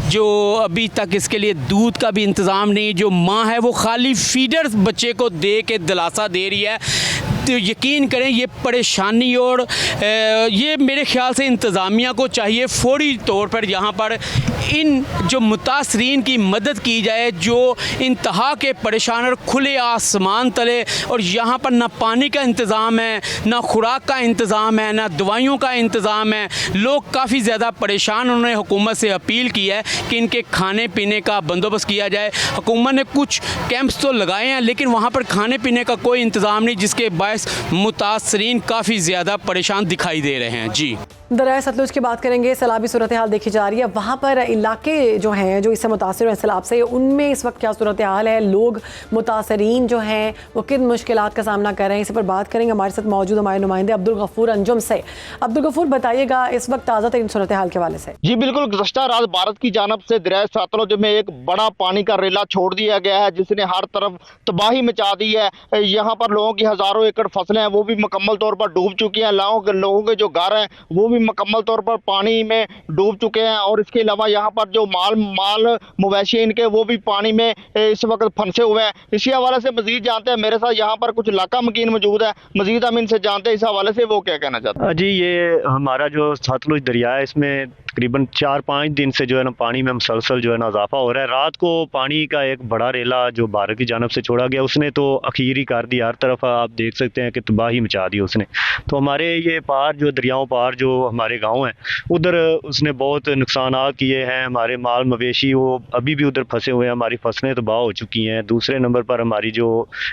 जो अभी तक इसके लिए दूध का भी इंतज़ाम नहीं, जो माँ है वो खाली फीडर बच्चे को दे के दिलासा दे रही है। तो यकीन करें ये परेशानी, और ये मेरे ख्याल से इंतज़ामिया को चाहिए फ़ौरी तौर पर यहाँ पर इन जो मुतासरीन की मदद की जाए, जो इंतहा के परेशान और खुले आसमान तले, और यहाँ पर ना पानी का इंतज़ाम है, ना खुराक का इंतज़ाम है, ना दवाइयों का इंतज़ाम है। लोग काफ़ी ज़्यादा परेशान। उन्होंने हुकूमत से अपील की है कि इनके खाने पीने का बंदोबस्त किया जाए। हुकूमत ने कुछ कैंप्स तो लगाए हैं, लेकिन वहाँ पर खाने पीने का कोई इंतज़ाम नहीं, जिसके बायस मुतासरीन काफ़ी ज़्यादा परेशान दिखाई दे रहे हैं। जी, दरिया सतलुज की बात करेंगे। सैलाबी सूरत हाल देखी जा रही है, वहाँ पर इलाके जो हैं जो इससे मुतासर हैं सैलाब से, उनमें इस वक्त क्या सूरत हाल है, लोग मुतासरीन जो हैं वो किन मुश्किलात का सामना कर रहे हैं, इस पर बात करेंगे। हमारे साथ मौजूद हमारे नुमाइंदे अब्दुल गफूर अंजुम से। अब्दुल गफूर, बताइएगा इस वक्त ताज़ा तरीन सूरत हाल के हवाले से। जी बिल्कुल, गुज़श्ता रात भारत की जानब से दरिया सतलुज में एक बड़ा पानी का रेला छोड़ दिया गया है, जिसने हर तरफ तबाही मचा दी है। यहाँ पर लोगों की हज़ारों एकड़ फसलें हैं वो भी मुकम्मल तौर पर डूब चुकी हैं। लोगों के जो घर हैं वो भी मुकम्मल तौर पर पानी में डूब चुके हैं, और इसके अलावा यहाँ पर जो माल मवेशी इनके वो भी पानी में इस वक्त फंसे हुए हैं। इसी हवाले से मजीद जानते हैं, मेरे साथ यहाँ पर कुछ इलाका मकीन मौजूद है, मजीद हम इनसे जानते हैं इस हवाले से वो क्या कहना चाहते हैं। जी, ये हमारा जो सतलुज दरिया है, इसमें तकरीबन 4-5 दिन से जो है ना पानी में मुसलसल जो है ना इजाफा हो रहा है। रात को पानी का एक बड़ा रेला जो भारत की जानब से छोड़ा गया, उसने तो अखीर ही कर दी, हर तरफ आप देख सकते हैं कि तबाही मचा दी उसने। तो हमारे ये पार जो दरियाओं पार जो हमारे गांव हैं, उधर उसने बहुत नुकसान किए हैं। हमारे माल मवेशी वो अभी भी उधर फंसे हुए हैं, हमारी फसलें तबाह हो चुकी हैं। दूसरे नंबर पर हमारी जो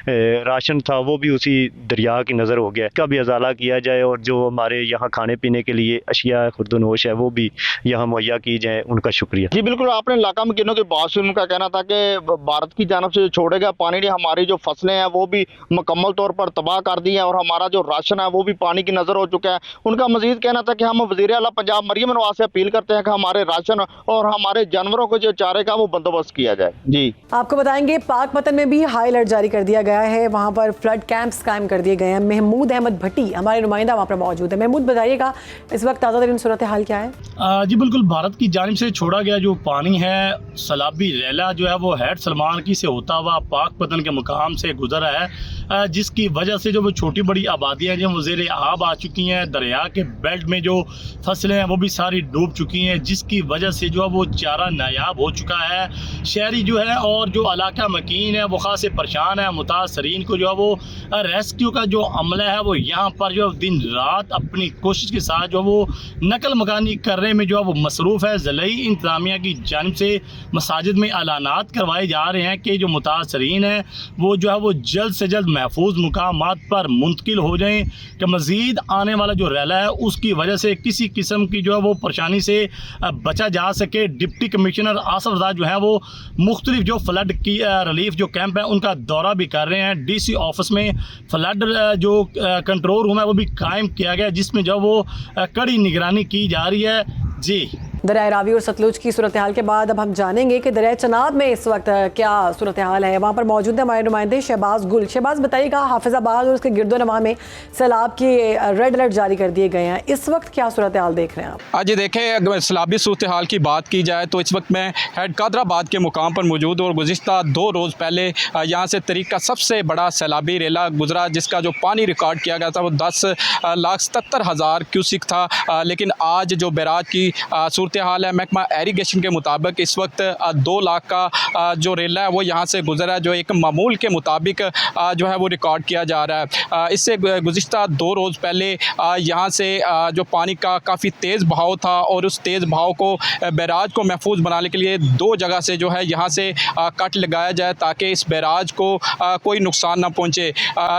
राशन था वो भी उसी दरिया की नज़र हो गया। इसका भी अजाला किया जाए, और जो हमारे यहाँ खाने पीने के लिए अशिया खुर्दनोश है वो भी यहाँ मुहैया की जाए, उनका शुक्रिया। जी बिल्कुल, आपने इलाका मकीनों की बात सुन, उनका कहना था कि भारत की जानब से छोड़े गए पानी ने हमारी जो फसलें हैं वो भी मुकम्मल तौर पर तबाह कर दी हैं, और हमारा जो राशन है वो भी पानी की नज़र हो चुका है। उनका मजीद कहना था कि हम वज़ीर आला पंजाब मरियम नवाज से अपील करते हैं कि हमारे राशन और हमारे जानवरों को जो चारे का वो बंदोबस्त किया जाए। जी, आपको बताएंगे पाकपतन में भी हाई अलर्ट जारी कर दिया गया है, वहाँ पर फ्लड कैंप्स कायम कर दिए गए हैं। महमूद अहमद भट्टी हमारे नुमाइंदा वहाँ पर मौजूद है। महमूद, बताइएगा इस वक्त ताज़ा तरीन सूरत हाल क्या है। जी बिल्कुल, भारत की जानिब से छोड़ा गया जो पानी है, सैलाबी रेला जो है वो हैट सलमान की से होता हुआ पाकपतन के मुकाम से गुजर रहा है, जिसकी वजह से जो वो छोटी बड़ी आबादियाँ जो ज़ेरे आब आ चुकी हैं, दरिया के बेल्ट में जो फसलें हैं वो भी सारी डूब चुकी हैं, जिसकी वजह से जो है वो चारा नायाब हो चुका है। शहरी जो है और जो इलाका मकीन है वो ख़ास परेशान है। मुतासरीन को जो है वो रेस्क्यू का जो अमला है वो यहाँ पर जो दिन रात अपनी कोशिश के साथ जो वो नकल मकानी करने में जो है वो मसरूफ़ है। ज़िलाई इंतज़ामिया की जानिब से मसाजिद में ऐलानात करवाए जा रहे हैं कि जो मुतासरीन हैं वो जो है वो जल्द से जल्द महफूज मुकामात पर मुंतकिल हो जाएँ, कि मज़ीद आने वाला जो रेला है उसकी वजह से किसी किस्म की जो है वो परेशानी से बचा जा सके। डिप्टी कमिश्नर आसफ रज़ा जो है वो मुख्तलिफ जो फ्लड की रिलीफ जो कैंप है उनका दौरा भी कर रहे हैं। DC ऑफिस में फ्लड जो कंट्रोल रूम है वो भी कायम किया गया, जिसमें जो वो कड़ी निगरानी की जा रही है। जी, दरिया रावी और सतलुज की सूरत हाल के बाद अब हम जानेंगे कि दरिया चनाब में इस वक्त क्या सूरत हाल है। वहाँ पर मौजूद है हमारे नुमाइंदे शहबाज गुल। शहबाज, बताइएगा, हाफिजाबाद और उसके गिरदोनवा में सैलाब की रेड अलर्ट जारी कर दिए गए हैं, इस वक्त क्या सूरत हाल देख रहे हैं आप? आज देखें, अगर सैलाबी सूरत हाल की बात की जाए तो इस वक्त मैं हेड कादराबाद के मुकाम पर मौजूद और गुज़िश्ता 2 रोज़ पहले यहाँ से तारीख का सबसे बड़ा सैलाबी रेला गुजरा, जिसका जो पानी रिकॉर्ड किया गया था वो 10,77,000 क्यूसिक था। लेकिन आज जो बैराज की सूरत हाल है, महकमा एरीगेशन के मुताबिक इस वक्त 2 लाख का जो रेला है वो यहाँ से गुजरा है, जो एक मामूल के मुताबिक जो है वो रिकॉर्ड किया जा रहा है। इससे गुज़िश्ता 2 रोज़ पहले यहाँ से जो पानी का काफ़ी तेज़ बहाव था और उस तेज़ बहाव को बैराज को महफूज बनाने के लिए 2 जगह से जो है यहाँ से कट लगाया जाए ताकि इस बैराज को कोई नुकसान ना पहुँचे।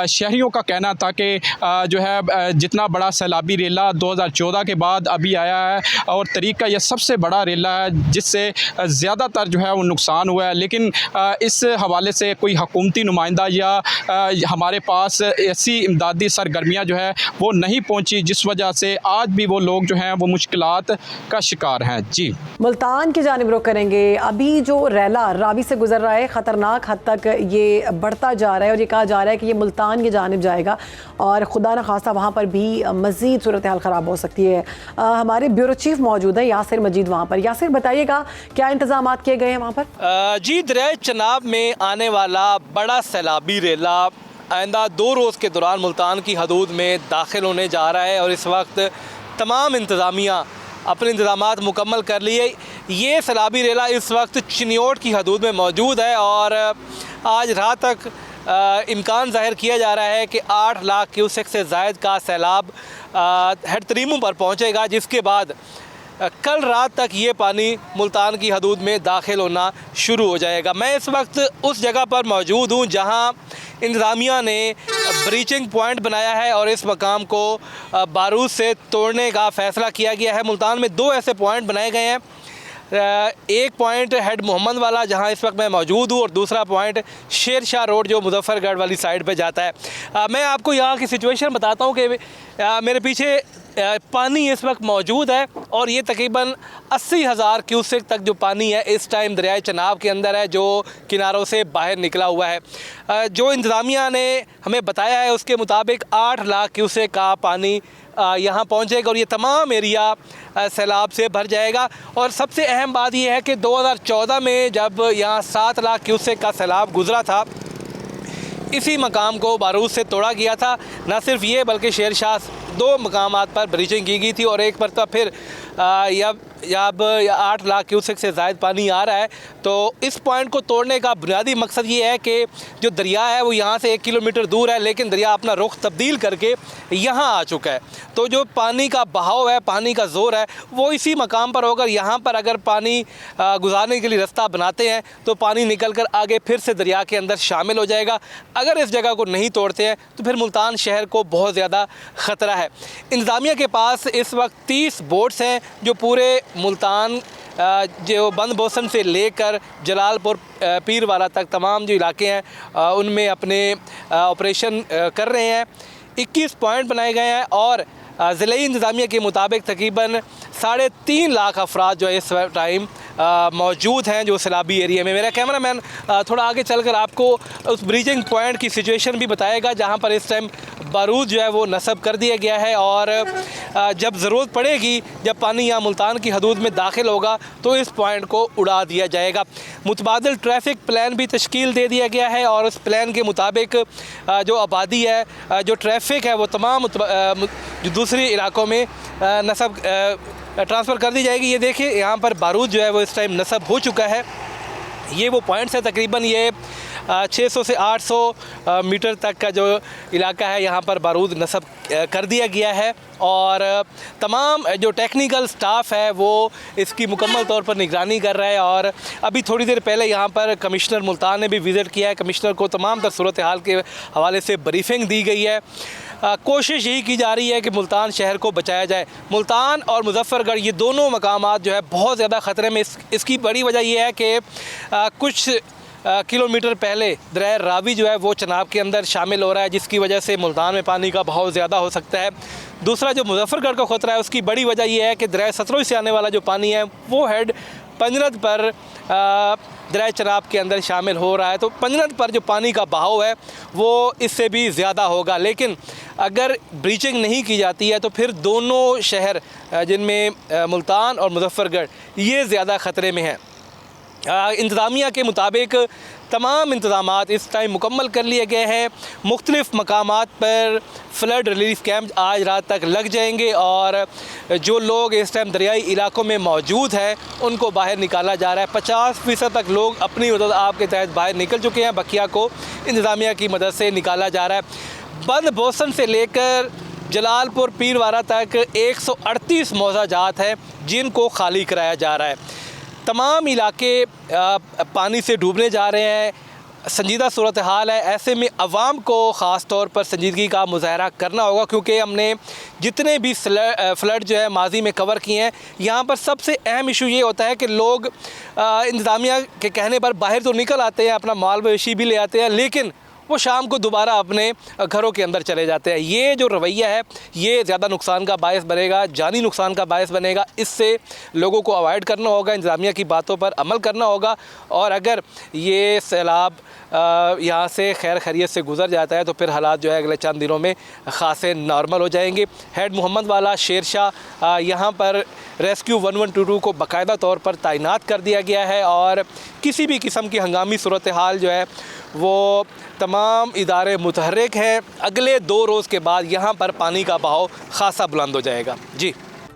शहरियों का कहना था कि जो है जितना बड़ा सैलाबी रेला 2014 के बाद अभी आया है और तारीख का यह सबसे बड़ा रेला है, जिससे ज़्यादातर जो है वो नुकसान हुआ है। लेकिन इस हवाले से कोई हुकूमती नुमाइंदा या हमारे पास ऐसी इमदादी सरगर्मियाँ जो है वो नहीं पहुँची, जिस वजह से आज भी वो लोग जो हैं वो मुश्किलात का शिकार हैं। जी, मुल्तान की जानिब रुख करेंगे। अभी जो रेला रावी से गुजर रहा है, ख़तरनाक हद तक ये बढ़ता जा रहा है और ये कहा जा रहा है कि ये मुल्तान की जानिब जाएगा और खुदा न खास्ता वहाँ पर भी मज़ीद सूरत हाल ख़राब हो सकती है। हमारे ब्यूरो चीफ मौजूद है यासिर मजीद वहाँ पर। यासिर, बताइएगा क्या इंतजाम किए गए हैं वहाँ पर? जी, दरिया चनाब में आने वाला बड़ा सैलाबी रेला आइंदा 2 रोज़ के दौरान मुल्तान की हदूद में दाखिल होने जा रहा है और इस वक्त तमाम इंतज़ामिया अपने इंतजामात मुकम्मल कर लिए। ये सैलाबी रेला इस वक्त चिन्योट की हदूद में मौजूद है और आज रात तक इम्कान ज़ाहिर किया जा रहा है कि 8 लाख क्यूसेक से ज़ायद का सैलाब हेड तरीमू पर पहुँचेगा, जिसके बाद कल रात तक ये पानी मुल्तान की हदूद में दाखिल होना शुरू हो जाएगा। मैं इस वक्त उस जगह पर मौजूद हूँ जहाँ इंतज़ामिया ने ब्रीचिंग पॉइंट बनाया है और इस मकाम को बारूद से तोड़ने का फ़ैसला किया गया है। मुल्तान में 2 ऐसे पॉइंट बनाए गए हैं। एक पॉइंट हेड मोहम्मद वाला जहां इस वक्त मैं मौजूद हूं और दूसरा पॉइंट शेर शाह रोड जो मुजफ्फरगढ़ वाली साइड पे जाता है। मैं आपको यहां की सिचुएशन बताता हूं कि मेरे पीछे पानी इस वक्त मौजूद है और ये तकरीबन 80,000 क्यूसेक तक जो पानी है इस टाइम दरिया चनाब के अंदर है, जो किनारों से बाहर निकला हुआ है। जो इंतज़ामिया ने हमें बताया है उसके मुताबिक 8 लाख क्यूसेक का पानी यहाँ पहुँचेगा और ये तमाम एरिया सैलाब से भर जाएगा। और सबसे अहम बात यह है कि 2014 में जब यहाँ 7 लाख क्यूसेक का सैलाब गुजरा था, इसी मकाम को बारूद से तोड़ा गया था। न सिर्फ ये बल्कि शेर शाह 2 मकामात पर ब्रीचिंग की गई थी और एक मरतबा फिर जब 8 लाख क्यूसेक से ज़ायद पानी आ रहा है तो इस पॉइंट को तोड़ने का बुनियादी मकसद ये है कि जो दरिया है वो यहाँ से 1 किलोमीटर दूर है, लेकिन दरिया अपना रुख तब्दील करके यहाँ आ चुका है। तो जो पानी का बहाव है, पानी का ज़ोर है, वो इसी मकाम पर होकर यहाँ पर अगर पानी गुजारने के लिए रास्ता बनाते हैं तो पानी निकल कर आगे फिर से दरिया के अंदर शामिल हो जाएगा। अगर इस जगह को नहीं तोड़ते हैं तो फिर मुल्तान शहर को बहुत ज़्यादा ख़तरा है। इंतज़ामिया के पास इस वक्त 30 बोट्स हैं जो पूरे मुल्तान जो बंद बोसन से लेकर जलालपुर पीरवाला तक तमाम जो इलाके हैं उनमें अपने ऑपरेशन कर रहे हैं। 21 पॉइंट बनाए गए हैं और ज़िले इंतज़ामिया के मुताबिक तकरीबन 3.5 लाख अफराद जो इस टाइम मौजूद हैं जो सैलाबी एरिया में। मेरा कैमरामैन थोड़ा आगे चलकर आपको उस ब्रीचिंग पॉइंट की सिचुएशन भी बताएगा जहां पर इस टाइम बारूद जो है वो नस्ब कर दिया गया है और जब ज़रूरत पड़ेगी, जब पानी यहाँ मुल्तान की हदूद में दाखिल होगा तो इस पॉइंट को उड़ा दिया जाएगा। मुतबादिल ट्रैफिक प्लान भी तश्कील दे दिया गया है और उस प्लान के मुताबिक जो आबादी है, जो ट्रैफिक है वो तमाम जो दूसरे इलाकों में नस्ब ट्रांसफ़र कर दी जाएगी। ये देखिए यहाँ पर बारूद जो है वो इस टाइम नस्ब हो चुका है। ये वो पॉइंट्स है, तकरीबन ये 600 से 800 मीटर तक का जो इलाका है यहाँ पर बारूद नस्ब कर दिया गया है और तमाम जो टेक्निकल स्टाफ है वो इसकी मुकम्मल तौर पर निगरानी कर रहा है। और अभी थोड़ी देर पहले यहाँ पर कमिश्नर मुल्तान ने भी विज़िट किया है। कमिश्नर को तमाम तर सूरत हाल के हवाले से ब्रीफिंग दी गई है। कोशिश यही की जा रही है कि मुल्तान शहर को बचाया जाए। मुल्तान और मुजफ्फरगढ़ ये दोनों मकामात जो है बहुत ज़्यादा ख़तरे में। इसकी बड़ी वजह यह है कि कुछ किलोमीटर पहले दरिया रावी जो है वो चनाब के अंदर शामिल हो रहा है, जिसकी वजह से मुल्तान में पानी का बहाव ज़्यादा हो सकता है। दूसरा जो मुजफ्फरगढ़ का ख़तरा है उसकी बड़ी वजह यह है कि दरिया सतलुज से आने वाला जो पानी है वो हेड पंजरत पर दरिया चनाब के अंदर शामिल हो रहा है, तो पंजरत पर जो पानी का बहाव है वो इससे भी ज़्यादा होगा। लेकिन अगर ब्रीचिंग नहीं की जाती है तो फिर दोनों शहर जिनमें मुल्तान और मुजफ्फरगढ़ ये ज़्यादा ख़तरे में हैं। इंतज़ामिया के मुताबिक तमाम इंतज़ामात इस टाइम मुकम्मल कर लिए गए हैं। मुख्तलिफ़ मकामात पर फ़्लड रिलीफ़ कैंप आज रात तक लग जाएंगे और जो लोग इस टाइम दरियाई इलाकों में मौजूद हैं उनको बाहर निकाला जा रहा है। 50% तक लोग अपनी मदद आप के तहत बाहर निकल चुके हैं, बकिया को इंतज़ामिया की मदद से निकाला जा रहा है। बंद बोसन से लेकर जलालपुर पीरवारा तक 138 मौज़ाजात हैं जिनको खाली कराया जा रहा है। तमाम इलाके पानी से डूबने जा रहे हैं, संजीदा सूरत हाल है। ऐसे में अवाम को ख़ास तौर पर संजीदगी का मुजाहरा करना होगा, क्योंकि हमने जितने भी फ्लड जो है माजी में कवर किए हैं, यहाँ पर सबसे अहम इशू ये होता है कि लोग इंतज़ामिया के कहने पर बाहर तो निकल आते हैं, अपना माल मवेशी भी ले आते हैं, लेकिन वो शाम को दोबारा अपने घरों के अंदर चले जाते हैं। ये जो रवैया है ये ज़्यादा नुकसान का बायस बनेगा, जानी नुकसान का बायस बनेगा। इससे लोगों को अवॉइड करना होगा, इंतज़ामिया की बातों पर अमल करना होगा। और अगर ये सैलाब यहाँ से खैर खैरियत से गुजर जाता है तो फिर हालात जो है अगले चंद दिनों में ख़ासे नॉर्मल हो जाएंगे। हेड मोहम्मद वाला शेरशाह यहाँ पर रेस्क्यू 1122 को बाकायदा तौर पर तैनात कर दिया गया है और किसी भी किस्म की हंगामी सूरत हाल जो है वो तमाम इदारे मुतहर्रिक हैं। अगले 2 रोज़ के बाद यहाँ पर पानी का बहाव ख़ासा बुलंद हो जाएगा। जी,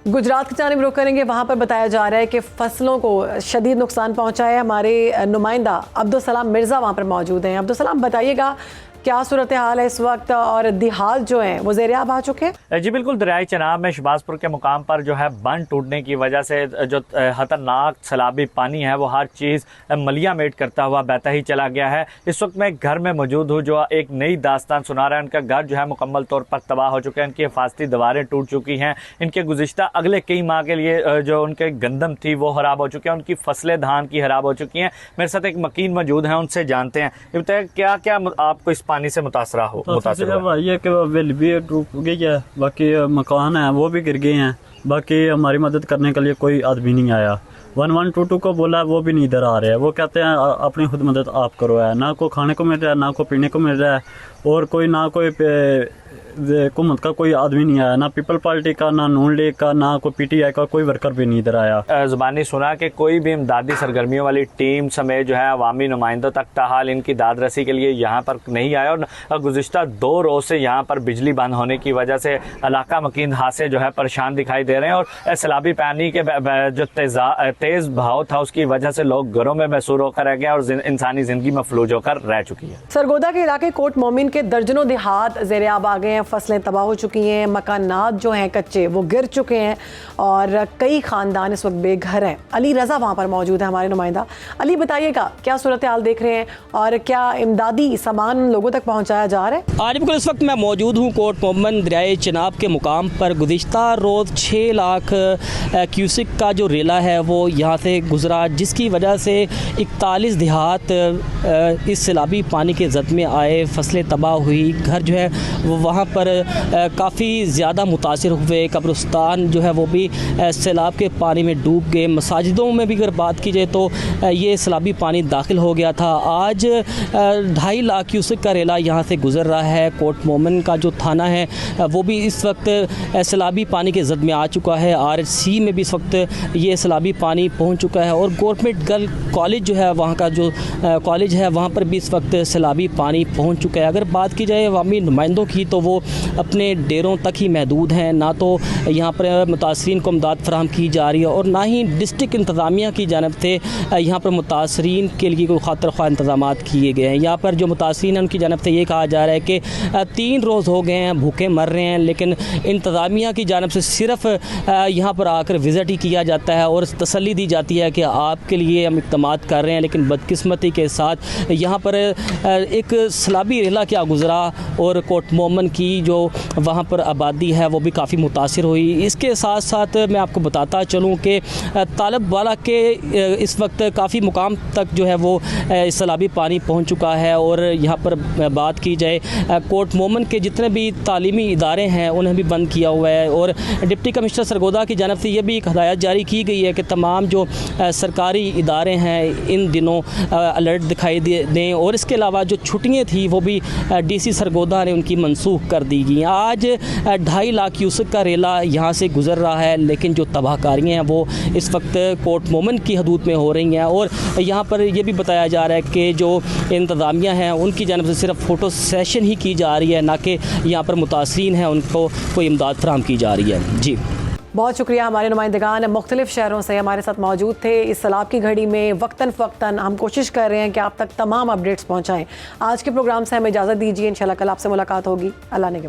गुजरात की जानिब रुख करेंगे। वहाँ पर बताया जा रहा है कि फसलों को शदीद नुकसान पहुँचा है। हमारे नुमाइंदा अब्दुल सलाम मिर्ज़ा वहाँ पर मौजूद हैं। अब्दुल सलाम, बताइएगा क्या सूरत हाल है इस वक्त और दिहाल जो हैं वो ज़ेर-ए-आब आ चुके हैं? जी बिल्कुल, दरियाई चनाब में शहबाजपुर के मुकाम पर जो है बंद टूटने की वजह से जो खतरनाक सैलाबी पानी है वो हर चीज़ मलिया मेट करता हुआ बहता ही चला गया है। इस वक्त मैं घर में मौजूद हूँ जो एक नई दास्तान सुना रहा है। उनका घर जो है मुकम्मल तौर पर तबाह हो चुका है, इनकी हिफाजती दीवारें टूट चुकी हैं, इनके गुज़िश्ता अगले कई माह के लिए जो उनके गंदम थी वो ख़राब हो चुकी है, उनकी फसलें धान की ख़राब हो चुकी हैं। मेरे साथ एक मकीन मौजूद हैं, उनसे जानते हैं। ये बताइए क्या क्या आपको इस पानी से मुतासरा ये कि वेल भी डूब गई है, बाकी मकान है वो भी गिर गए हैं, बाकी हमारी मदद करने के लिए कोई आदमी नहीं आया। 1122 को बोला, वो भी नहीं इधर आ रहे हैं। वो कहते हैं अपनी खुद मदद आप करो है, ना को खाने को मिल रहा है ना को पीने को मिल रहा है, और कोई ना कोई हुकूमत का कोई आदमी नहीं आया, ना पीपल पार्टी का, ना नून लीग का, ना कोई पीटीआई का कोई वर्कर भी नहीं इधर आया। ज़ुबानी सुना कि कोई भी इमदादी सरगर्मियों वाली टीम समेत जो है अवामी नुमाइंदों तक ताहाल इनकी दाद रसी के लिए यहाँ पर नहीं आया और गुज़िश्ता 2 रोज़ से यहाँ पर बिजली बंद होने की वजह से इलाका मकीन हासे जो है परेशान दिखाई दे रहे हैं और सैलाबी पानी के जो तेज़ बहाव था उसकी वजह से लोग घरों में महसूर होकर रह गए और इंसानी ज़िंदगी मफलूज होकर रह चुकी है। सरगोदा के इलाके कोट मोमिन के दर्जनों देहात ज़ेर-ए-आब आ गए हैं, फसलें तबाह हो चुकी हैं, मकानात जो हैं कच्चे वो गिर चुके हैं और कई ख़ानदान इस वक्त बेघर हैं। अली रज़ा वहाँ पर मौजूद है, हमारे नुमाइंदा। अली, बताइएगा क्या सूरत हाल देख रहे हैं और क्या इमदादी सामान लोगों तक पहुँचाया जा रहा है? आज बिल्कुल इस वक्त मैं मौजूद हूँ कोट मोमिन दरियाए चनाब के मुकाम पर। गुज़िश्ता रोज़ 6 लाख क्यूसिक का जो रेला है वो यहाँ से गुजरा, जिसकी वजह से 41 देहात इस सैलाबी पानी के जद में आए, फसलें तबाह हुई, घर जो है वो वहाँ पर काफ़ी ज़्यादा मुतासिर हुए। कब्रिस्तान जो है वो भी सैलाब के पानी में डूब गए। मसाजिदों में भी अगर बात की जाए तो ये सैलाबी पानी दाखिल हो गया था। आज 2.5 लाख क्यूसिक का रेला यहाँ से गुजर रहा है। कोट मोमिन का जो थाना है वो भी इस वक्त सैलाबी पानी के जद में आ चुका है। RHC में भी इस वक्त ये सैलाबी पानी पहुँच चुका है और गवर्नमेंट गर्ल कॉलेज जो है वहाँ का जो कॉलेज है वहाँ पर भी इस वक्त सैलाबी पानी पहुँच चुका है। अगर बात की जाए अवामी नुमाइंदों की तो वो अपने डेरों तक ही महदूद हैं, ना तो यहाँ पर मुतासरीन को इमदाद फराहम की जा रही है और ना ही डिस्ट्रिक्ट इंतज़ामिया की जानब से यहाँ पर मुतासरीन के लिए कोई खातिर ख्वाह इंतज़ाम किए गए हैं। यहाँ पर जो मुतासरीन हैं उनकी जानब से ये कहा जा रहा है कि 3 रोज़ हो गए हैं भूखे मर रहे हैं, लेकिन इंतज़ामिया की जानब से सिर्फ यहाँ पर आकर विज़िट ही किया जाता है और तसल्ली दी जाती है कि आपके लिए हम इक़दामात कर रहे हैं। लेकिन बदकिस्मती के साथ यहाँ पर एक सैलाबी रेला क्या गुजरा और कोट मोमिन की की जो वहाँ पर आबादी है वो भी काफ़ी मुतासिर हुई। इसके साथ साथ मैं आपको बताता चलूँ कि तालब वाला के इस वक्त काफ़ी मुकाम तक जो है वो सैलाबी पानी पहुँच चुका है। और यहाँ पर बात की जाए कोर्ट मोमन के जितने भी तालीमी इदारे हैं उन्हें भी बंद किया हुआ है। और डिप्टी कमिश्नर सरगोदा की जानब से ये भी एक हदायत जारी की गई है कि तमाम जो सरकारी इदारे हैं इन दिनों अलर्ट दिखाई दें। और इसके अलावा जो छुट्टियाँ थी वो भी DC सरगोदा ने उनकी मनसूख कर दी गई। आज 2.5 लाख क्यूसेक का रेला यहाँ से गुजर रहा है, लेकिन जो तबाहकारियाँ हैं वो इस वक्त कोर्ट मोमन की हदूद में हो रही हैं। और यहाँ पर यह भी बताया जा रहा है कि जो इंतज़ामिया हैं उनकी जानब से सिर्फ फ़ोटो सेशन ही की जा रही है, ना कि यहाँ पर मुतासरीन हैं उनको कोई इमदाद फराहम की जा रही है। जी बहुत शुक्रिया। हमारे नुमाइंदगान मुख्तलिफ शहरों से हमारे साथ मौजूद थे। इस सैलाब की घड़ी में वक्तन फ़वक्तन हम कोशिश कर रहे हैं कि आप तक तमाम अपडेट्स पहुँचाएँ। आज के प्रोग्राम से हमें इजाज़त दीजिए। इंशाल्लाह कल आपसे मुलाकात होगी। अल्लाह ने के बाद।